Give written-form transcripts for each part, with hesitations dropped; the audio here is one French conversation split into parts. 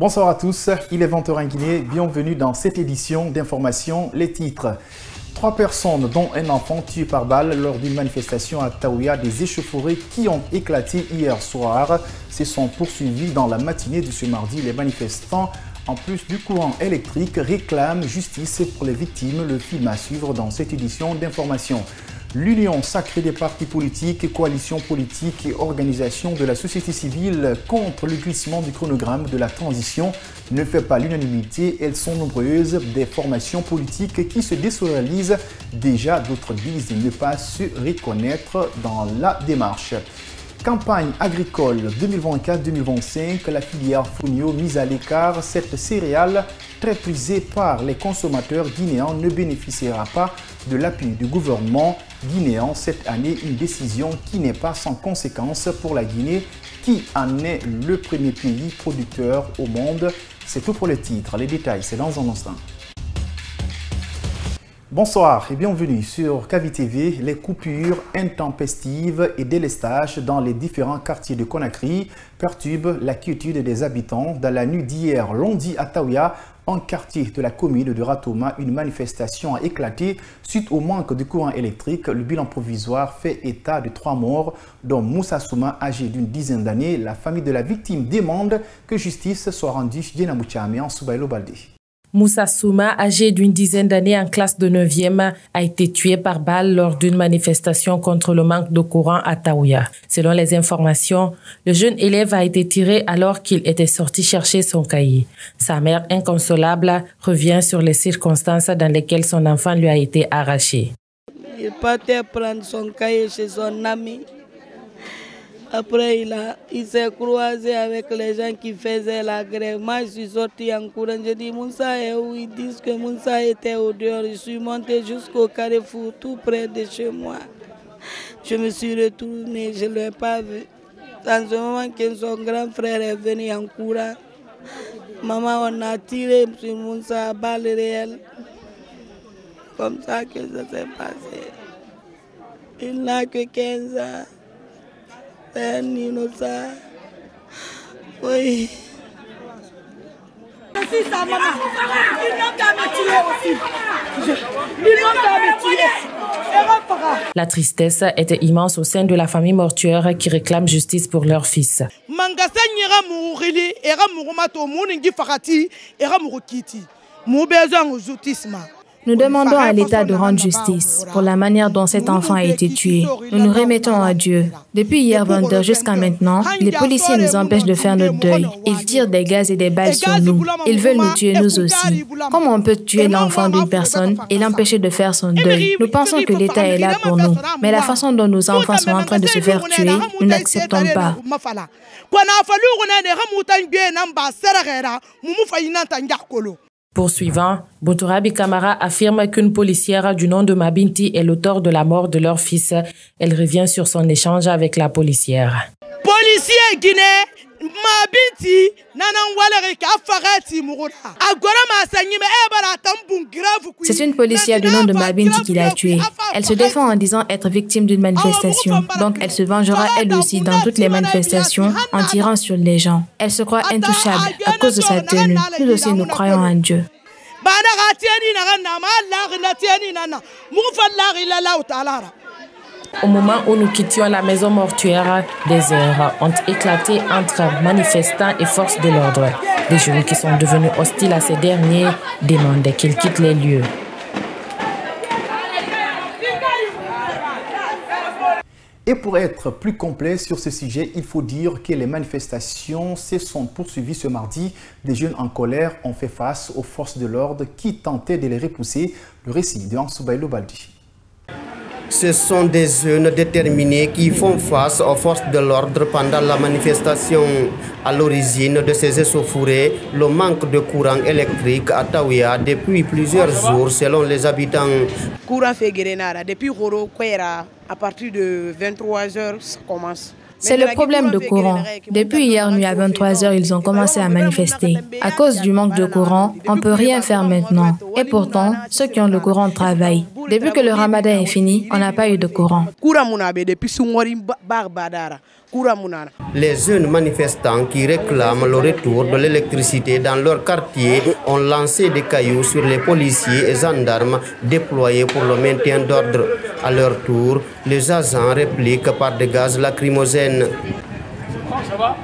Bonsoir à tous, il est 20h en Guinée, bienvenue dans cette édition d'information. Les titres. 3 personnes, dont un enfant tué par balle lors d'une manifestation à Taouya, des échauffourées qui ont éclaté hier soir se sont poursuivies dans la matinée de ce mardi. Les manifestants, en plus du courant électrique, réclament justice pour les victimes. Le film à suivre dans cette édition d'information. L'union sacrée des partis politiques, coalitions politiques et organisations de la société civile contre le glissement du chronogramme de la transition ne fait pas l'unanimité. Elles sont nombreuses, des formations politiques qui se désolidarisent déjà, d'autres disent ne pas se reconnaître dans la démarche. Campagne agricole 2024-2025, la filière Fonio mise à l'écart. Cette céréale, très prisée par les consommateurs guinéens, ne bénéficiera pas de l'appui du gouvernement guinéen cette année. Une décision qui n'est pas sans conséquence pour la Guinée, qui en est le premier pays producteur au monde. C'est tout pour les titres. Les détails, c'est dans un instant. Bonsoir et bienvenue sur KVTV. Les coupures intempestives et délestages dans les différents quartiers de Conakry perturbent la quiétude des habitants. Dans la nuit d'hier, lundi à Taouya, un quartier de la commune de Ratoma, une manifestation a éclaté suite au manque de courant électrique. Le bilan provisoire fait état de 3 morts, dont Moussa Souma, âgé d'une dizaine d'années. La famille de la victime demande que justice soit rendue. Djena Mouchame en Soubaïlo Baldé. Moussa Souma, âgé d'une dizaine d'années en classe de 9e, a été tué par balle lors d'une manifestation contre le manque de courant à Taouya. Selon les informations, le jeune élève a été tiré alors qu'il était sorti chercher son cahier. Sa mère, inconsolable, revient sur les circonstances dans lesquelles son enfant lui a été arraché. Il partait prendre son cahier chez son ami. Après, il s'est croisé avec les gens qui faisaient la grève. Moi, je suis sorti en courant. J'ai dit, Moussa est où? Ils disent que Moussa était au dehors. Je suis monté jusqu'au carrefour, tout près de chez moi. Je me suis retourné, je ne l'ai pas vu. Dans ce moment que son grand frère est venu en courant, maman, on a tiré sur Moussa à balle réelle. Comme ça que ça s'est passé. Il n'a que 15 ans. C'est un innocent. Oui. Je suis sa maman. Ils n'ont qu'à me tuer aussi. Ils n'ont qu'à me tuer. La tristesse était immense au sein de la famille mortuaire qui réclame justice pour leur fils. Nous demandons à l'État de rendre justice pour la manière dont cet enfant a été tué. Nous nous remettons à Dieu. Depuis hier 20h jusqu'à maintenant, les policiers nous empêchent de faire notre deuil. Ils tirent des gaz et des balles sur nous. Ils veulent nous tuer nous aussi. Comment on peut tuer l'enfant d'une personne et l'empêcher de faire son deuil? Nous pensons que l'État est là pour nous. Mais la façon dont nos enfants sont en train de se faire tuer, nous n'acceptons pas. Poursuivant, Boutourabi Kamara affirme qu'une policière du nom de Mabinti est l'auteur de la mort de leur fils. Elle revient sur son échange avec la policière. Policier guinéen, Mabinti, c'est une policière du nom de Mabinti qui l'a tuée. Elle se défend en disant être victime d'une manifestation. Donc elle se vengera elle aussi dans toutes les manifestations en tirant sur les gens. Elle se croit intouchable à cause de sa tenue. Nous aussi nous croyons en Dieu. Au moment où nous quittions la maison mortuaire, des heurts ont éclaté entre manifestants et forces de l'ordre. Des jeunes qui sont devenus hostiles à ces derniers demandent qu'ils quittent les lieux. Et pour être plus complet sur ce sujet, il faut dire que les manifestations se sont poursuivies ce mardi. Des jeunes en colère ont fait face aux forces de l'ordre qui tentaient de les repousser. Le récit de Ansoubaïlo Baldi. Ce sont des jeunes déterminés qui font face aux forces de l'ordre pendant la manifestation. À l'origine de ces échauffourées, le manque de courant électrique à Taouya depuis plusieurs jours selon les habitants. Courant fait Guérénara, depuis Horo, à partir de 23h, ça commence. C'est le problème de courant. Depuis hier nuit à 23h, ils ont commencé à manifester. À cause du manque de courant, on ne peut rien faire maintenant. Et pourtant, ceux qui ont le courant travaillent. Depuis que le ramadan est fini, on n'a pas eu de courant. Les jeunes manifestants qui réclament le retour de l'électricité dans leur quartier ont lancé des cailloux sur les policiers et gendarmes déployés pour le maintien d'ordre. À leur tour, les agents répliquent par des gaz lacrymogènes. Ça va?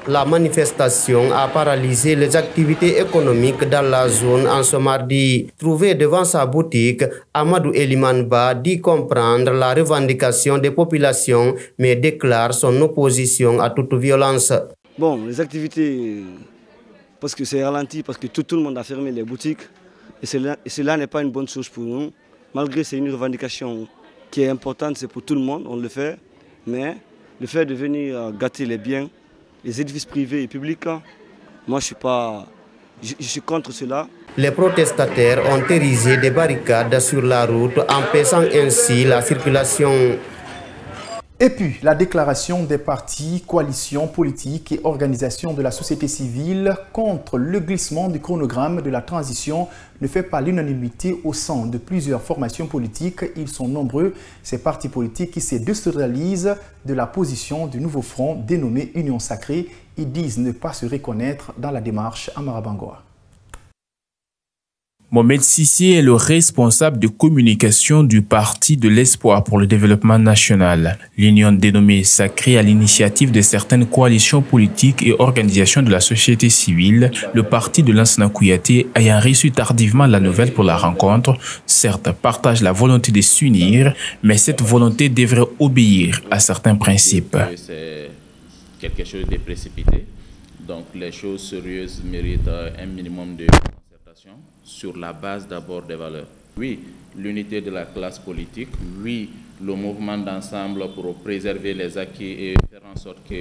La manifestation a paralysé les activités économiques dans la zone en ce mardi. Trouvé devant sa boutique, Amadou Elimanba dit comprendre la revendication des populations, mais déclare son opposition à toute violence. Bon, les activités, parce que c'est ralenti, parce que tout le monde a fermé les boutiques, et cela n'est pas une bonne chose pour nous. Malgré que c'est une revendication qui est importante, c'est pour tout le monde, on le fait, mais le fait de venir gâter les biens, les édifices privés et publics, moi je suis contre cela. Les protestataires ont érigé des barricades sur la route, empêchant ainsi la circulation. Et puis, la déclaration des partis, coalitions politiques et organisations de la société civile contre le glissement du chronogramme de la transition ne fait pas l'unanimité au sein de plusieurs formations politiques. Ils sont nombreux, ces partis politiques qui se désolidalisent de la position du nouveau front dénommé Union Sacrée. Ils disent ne pas se reconnaître dans la démarche à Marabangoa. Mohamed Sissé est le responsable de communication du Parti de l'Espoir pour le développement national. L'union dénommée Sacrée à l'initiative de certaines coalitions politiques et organisations de la société civile, le parti de Lansana Kouyaté ayant reçu tardivement la nouvelle pour la rencontre, certes partage la volonté de s'unir, mais cette volonté devrait obéir à certains principes. C'est quelque chose de précipité, donc les choses sérieuses méritent un minimum de concertation sur la base d'abord des valeurs. Oui, l'unité de la classe politique, oui, le mouvement d'ensemble pour préserver les acquis et faire en sorte que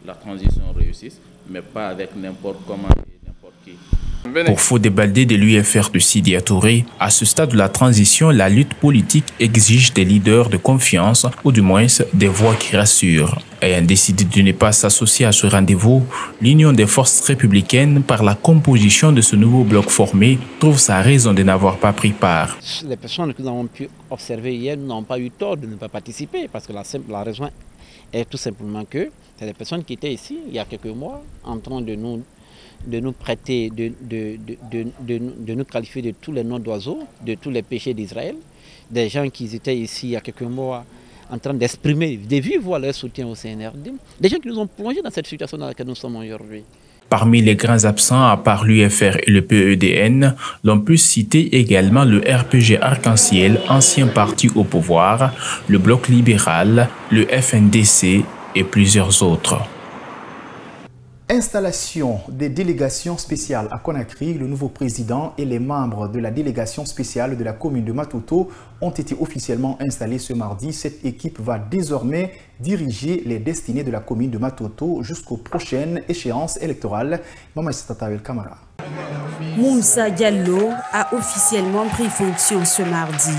la transition réussisse, mais pas avec n'importe comment et n'importe qui. Pour Fodé Baldé de l'UFR de Sidi Touré, à ce stade de la transition, la lutte politique exige des leaders de confiance, ou du moins des voix qui rassurent. Ayant décidé de ne pas s'associer à ce rendez-vous, l'Union des forces républicaines, par la composition de ce nouveau bloc formé, trouve sa raison de n'avoir pas pris part. Les personnes que nous avons pu observer hier n'ont pas eu tort de ne pas participer, parce que la raison est tout simplement que c'est des personnes qui étaient ici il y a quelques mois en train de nous prêter, de nous qualifier de tous les noms d'oiseaux, de tous les péchés d'Israël. Des gens qui étaient ici il y a quelques mois en train d'exprimer de vive voix leur soutien au CNRD. Des gens qui nous ont plongés dans cette situation dans laquelle nous sommes aujourd'hui. Parmi les grands absents, à part l'UFR et le PEDN, l'on peut citer également le RPG Arc-en-Ciel, ancien parti au pouvoir, le Bloc libéral, le FNDC et plusieurs autres. Installation des délégations spéciales à Conakry, le nouveau président et les membres de la délégation spéciale de la commune de Matoto ont été officiellement installés ce mardi. Cette équipe va désormais diriger les destinées de la commune de Matoto jusqu'aux prochaines échéances électorales. Maman Tatawel Kamara. Moussa Diallo a officiellement pris fonction ce mardi.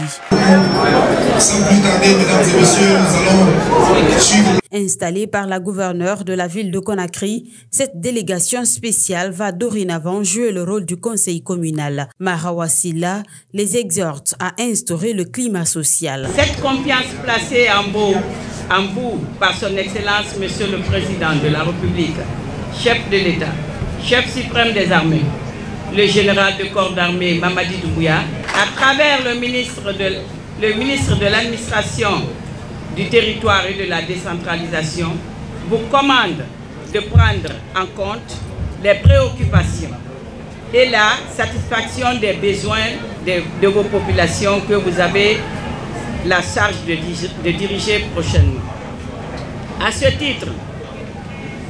Sans plus tarder, mesdames et messieurs, nous allons suivre. Installée par la gouverneure de la ville de Conakry, cette délégation spéciale va dorénavant jouer le rôle du conseil communal. Marawa Silla les exhorte à instaurer le climat social. Cette confiance placée en bout par son Excellence, Monsieur le Président de la République, chef de l'État, chef suprême des armées, le général de corps d'armée Mamadi Doumbouya, à travers le ministre de l'administration du territoire et de la décentralisation, vous commande de prendre en compte les préoccupations et la satisfaction des besoins de vos populations que vous avez la charge de diriger prochainement. À ce titre,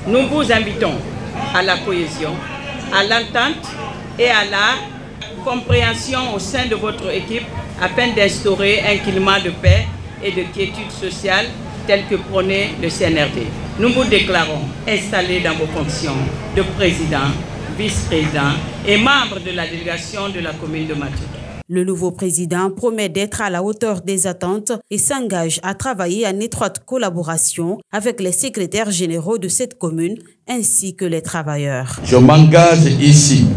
Nous vous invitons à la cohésion, à l'entente et à la compréhension au sein de votre équipe afin d'instaurer un climat de paix et de quiétude sociale tel que prônait le CNRD. Nous vous déclarons installés dans vos fonctions de président, vice-président et membre de la délégation de la commune de Matoto. Le nouveau président promet d'être à la hauteur des attentes et s'engage à travailler en étroite collaboration avec les secrétaires généraux de cette commune ainsi que les travailleurs. Je m'engage ici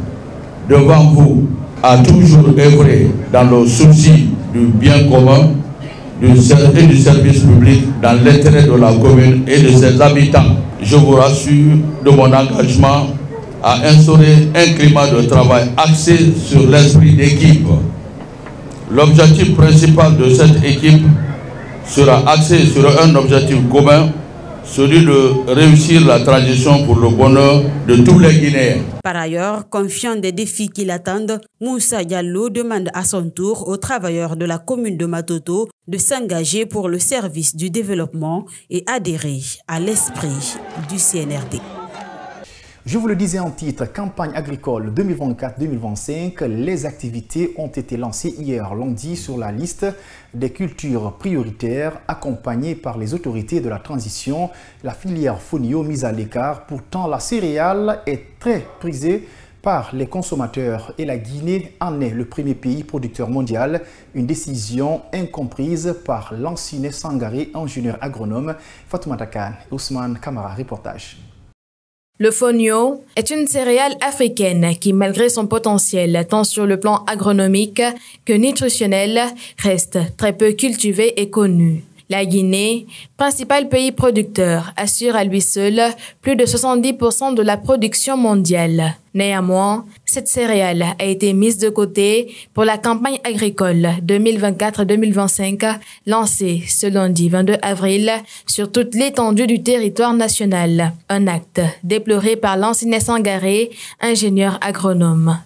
devant vous à toujours œuvrer dans le souci du bien commun et du service public dans l'intérêt de la commune et de ses habitants. Je vous rassure de mon engagement à instaurer un climat de travail axé sur l'esprit d'équipe. L'objectif principal de cette équipe sera axé sur un objectif commun, celui de réussir la transition pour le bonheur de tous les Guinéens. Par ailleurs, confiant des défis qui l'attendent, Moussa Diallo demande à son tour aux travailleurs de la commune de Matoto de s'engager pour le service du développement et adhérer à l'esprit du CNRD. Je vous le disais en titre, campagne agricole 2024-2025, les activités ont été lancées hier lundi sur la liste des cultures prioritaires accompagnées par les autorités de la transition, la filière Fonio mise à l'écart. Pourtant, la céréale est très prisée par les consommateurs et la Guinée en est le premier pays producteur mondial. Une décision incomprise par Lansine Sangaré, ingénieur agronome. Fatoumata Khan et Ousmane Kamara, reportage. Le fonio est une céréale africaine qui, malgré son potentiel tant sur le plan agronomique que nutritionnel, reste très peu cultivée et connue. La Guinée, principal pays producteur, assure à lui seul plus de 70% de la production mondiale. Néanmoins, cette céréale a été mise de côté pour la campagne agricole 2024-2025 lancée ce lundi 22 avril sur toute l'étendue du territoire national. Un acte déploré par Lansine Sangaré, ingénieur agronome.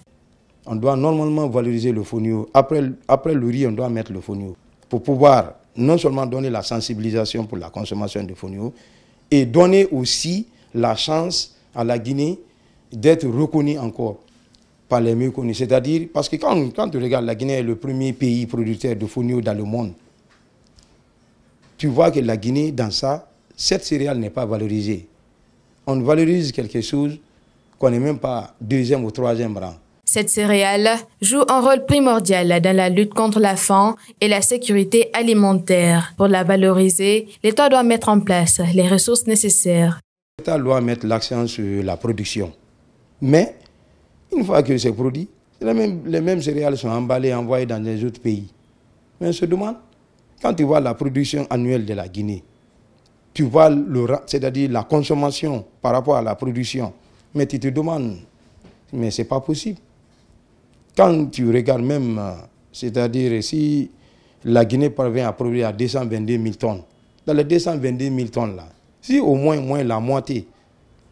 On doit normalement valoriser le fonio. Après le riz, on doit mettre le fonio pour pouvoir non seulement donner la sensibilisation pour la consommation de fonio et donner aussi la chance à la Guinée d'être reconnue encore par les mieux connus. C'est-à-dire, parce que quand tu regardes, la Guinée est le premier pays producteur de fonio dans le monde. Tu vois que la Guinée, dans ça, cette céréale n'est pas valorisée. On valorise quelque chose qu'on n'est même pas deuxième ou troisième rang. Cette céréale joue un rôle primordial dans la lutte contre la faim et la sécurité alimentaire. Pour la valoriser, l'État doit mettre en place les ressources nécessaires. L'État doit mettre l'accent sur la production. Mais, une fois que c'est produit, les mêmes céréales sont emballées, envoyées dans les autres pays. Mais on se demande, quand tu vois la production annuelle de la Guinée, tu vois c'est-à-dire la consommation par rapport à la production, mais tu te demandes, mais ce n'est pas possible. Quand tu regardes même, c'est-à-dire si la Guinée parvient à produire à 222 000 tonnes, dans les 222 000 tonnes là, si au moins la moitié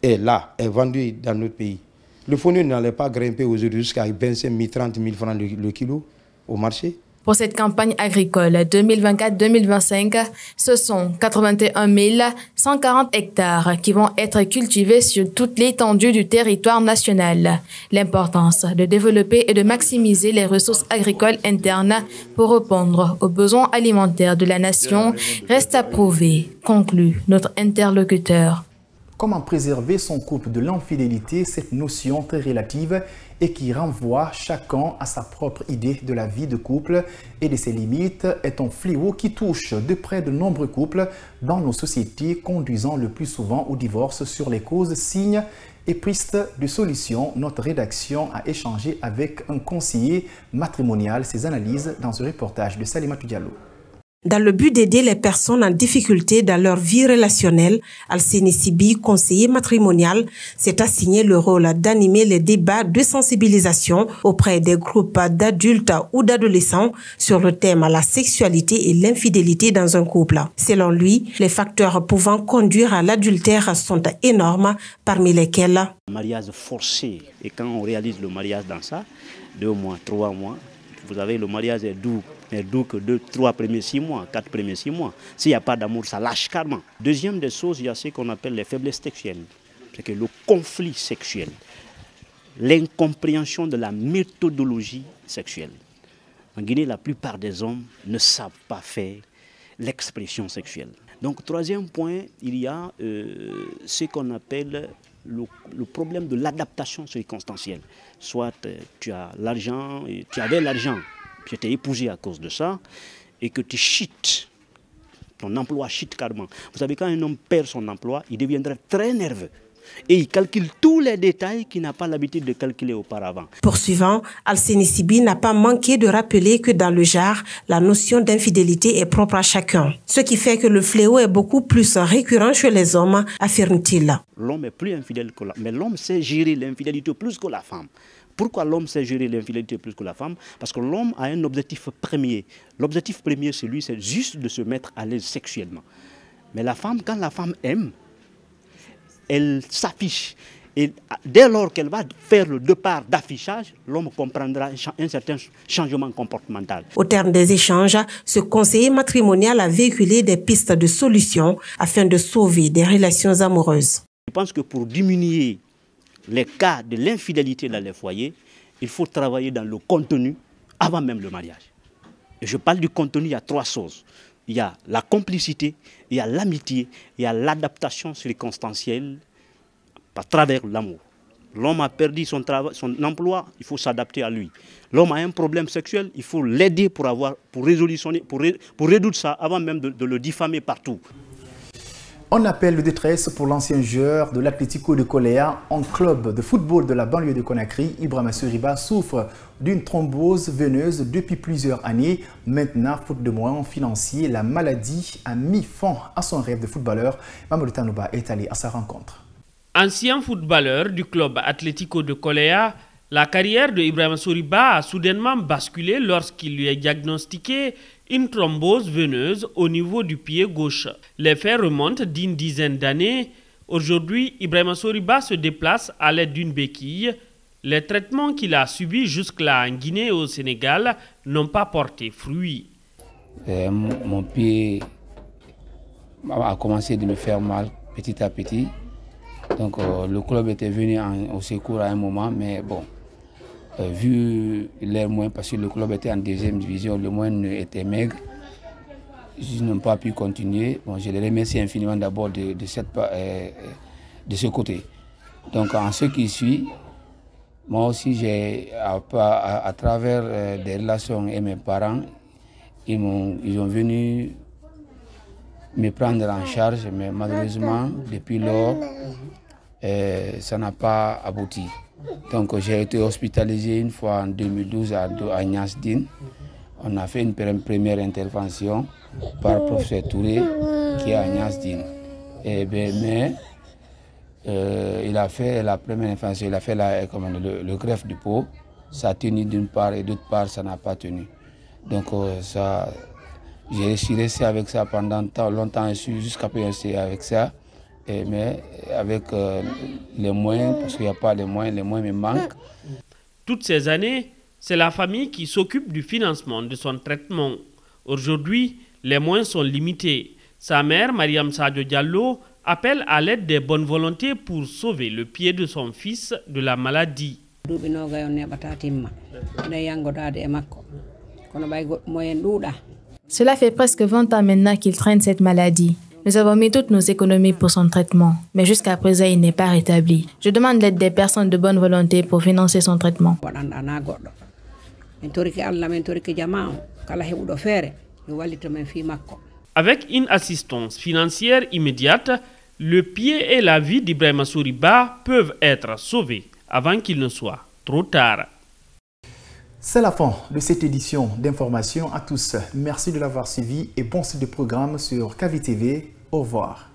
est là, est vendue dans notre pays, le fonio n'allait pas grimper aujourd'hui jusqu'à 25 000, 30 000 francs le kilo au marché. Pour cette campagne agricole 2024-2025, ce sont 81 140 hectares qui vont être cultivés sur toute l'étendue du territoire national. L'importance de développer et de maximiser les ressources agricoles internes pour répondre aux besoins alimentaires de la nation reste à prouver, conclut notre interlocuteur. Comment préserver son couple de l'infidélité, cette notion très relative et qui renvoie chacun à sa propre idée de la vie de couple et de ses limites, est un fléau qui touche de près de nombreux couples dans nos sociétés, conduisant le plus souvent au divorce. Sur les causes, signes et pistes de solutions, notre rédaction a échangé avec un conseiller matrimonial. Ces analyses dans un reportage de Salimatou Diallo. Dans le but d'aider les personnes en difficulté dans leur vie relationnelle, Alseni Sibi, conseiller matrimonial, s'est assigné le rôle d'animer les débats de sensibilisation auprès des groupes d'adultes ou d'adolescents sur le thème la sexualité et l'infidélité dans un couple. Selon lui, les facteurs pouvant conduire à l'adultère sont énormes, parmi lesquels le mariage forcé. Et quand on réalise le mariage dans ça, 2 mois, 3 mois, vous avez le mariage est doux que 2, 3 premiers 6 mois, 4 premiers 6 mois. S'il n'y a pas d'amour, ça lâche carrément. Deuxième des choses, il y a ce qu'on appelle les faiblesses sexuelles. c'est que le conflit sexuel, l'incompréhension de la méthodologie sexuelle. En Guinée, la plupart des hommes ne savent pas faire l'expression sexuelle. Donc, troisième point, il y a ce qu'on appelle le problème de l'adaptation circonstancielle. Soit tu as l'argent, tu avais l'argent, tu t'es épousé à cause de ça, et que tu cheats, ton emploi cheat carrément. Vous savez, quand un homme perd son emploi, il deviendra très nerveux. Et il calcule tous les détails qu'il n'a pas l'habitude de calculer auparavant. Poursuivant, Alseni Sibi n'a pas manqué de rappeler que dans le genre, la notion d'infidélité est propre à chacun. Ce qui fait que le fléau est beaucoup plus récurrent chez les hommes, affirme-t-il. L'homme est plus infidèle que la femme, mais l'homme sait gérer l'infidélité plus que la femme. Pourquoi l'homme sait gérer l'infidélité plus que la femme? Parce que l'homme a un objectif premier. L'objectif premier, c'est juste de se mettre à l'aise sexuellement. Mais la femme, quand la femme aime, elle s'affiche. Et dès lors qu'elle va faire le départ d'affichage, l'homme comprendra un certain changement comportemental. Au terme des échanges, ce conseiller matrimonial a véhiculé des pistes de solutions afin de sauver des relations amoureuses. Je pense que pour diminuer les cas de l'infidélité dans les foyers, il faut travailler dans le contenu avant même le mariage. Et je parle du contenu, il y a trois choses. Il y a la complicité, il y a l'amitié, il y a l'adaptation circonstancielle à travers l'amour. L'homme a perdu son emploi, il faut s'adapter à lui. L'homme a un problème sexuel, il faut l'aider pour résoudre ça avant même de le diffamer partout. On appelle de détresse pour l'ancien joueur de l'Atlético de Coléa en club de football de la banlieue de Conakry. Ibrahima Soriba souffre d'une thrombose veineuse depuis plusieurs années. Maintenant, faute de moyens financiers, la maladie a mis fin à son rêve de footballeur. Mamadou Tanouba est allé à sa rencontre. Ancien footballeur du club Atlético de Coléa, la carrière de Ibrahima Soriba a soudainement basculé lorsqu'il lui est diagnostiqué une thrombose veineuse au niveau du pied gauche. Les faits remontent d'une dizaine d'années. Aujourd'hui, Ibrahima Soriba se déplace à l'aide d'une béquille. Les traitements qu'il a subis jusque-là en Guinée et au Sénégal n'ont pas porté fruit. Mon pied a commencé de me faire mal petit à petit. Donc le club était venu au secours à un moment, mais bon, vu les moyens, parce que le club était en deuxième division, le moyen était maigre, je n'ai pas pu continuer. Bon, je les remercie infiniment d'abord de ce côté. Donc en ce qui suit, moi aussi, à travers des relations et mes parents, ils ont venu me prendre en charge, mais malheureusement, depuis lors, ça n'a pas abouti. Donc j'ai été hospitalisé une fois en 2012 à Niasdine. On a fait une première intervention par le professeur Touré qui est à Niasdine. Mais il a fait la première intervention, il a fait le greffe du pot. Ça a tenu d'une part et d'autre part, ça n'a pas tenu. Donc je suis resté avec ça pendant longtemps, jusqu'à présent avec ça. Mais avec les moyens, parce qu'il n'y a pas les moyens me manquent. Toutes ces années, c'est la famille qui s'occupe du financement de son traitement. Aujourd'hui, les moyens sont limités. Sa mère, Mariam Sadio Diallo, appelle à l'aide des bonnes volontés pour sauver le pied de son fils de la maladie. Cela fait presque 20 ans maintenant qu'il traîne cette maladie. Nous avons mis toutes nos économies pour son traitement, mais jusqu'à présent, il n'est pas rétabli. Je demande l'aide des personnes de bonne volonté pour financer son traitement. Avec une assistance financière immédiate, le pied et la vie d'Ibrahima Soriba peuvent être sauvés avant qu'il ne soit trop tard. C'est la fin de cette édition d'information à tous. Merci de l'avoir suivi et bon suite de programme sur KVTV. Au revoir.